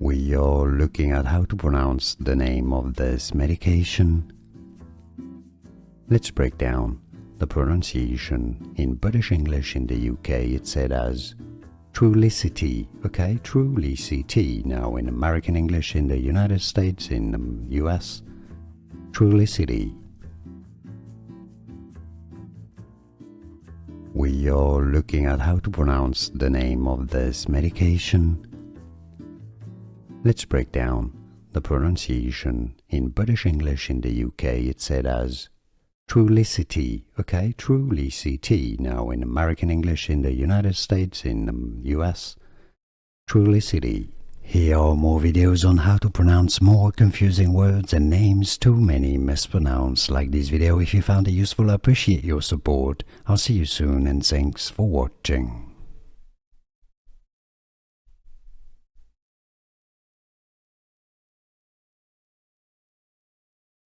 We are looking at how to pronounce the name of this medication. Let's break down the pronunciation. In British English in the UK it's said as Trulicity, okay, Trulicity. Now in American English in the United States, in the US, Trulicity. We are looking at how to pronounce the name of this medication. Let's break down the pronunciation. In British English in the UK it's said as Trulicity, okay, Trulicity. Now in American English in the United States, in the US, Trulicity. Here are more videos on how to pronounce more confusing words and names too many mispronounced. Like this video if you found it useful. I appreciate your support. I'll see you soon and thanks for watching.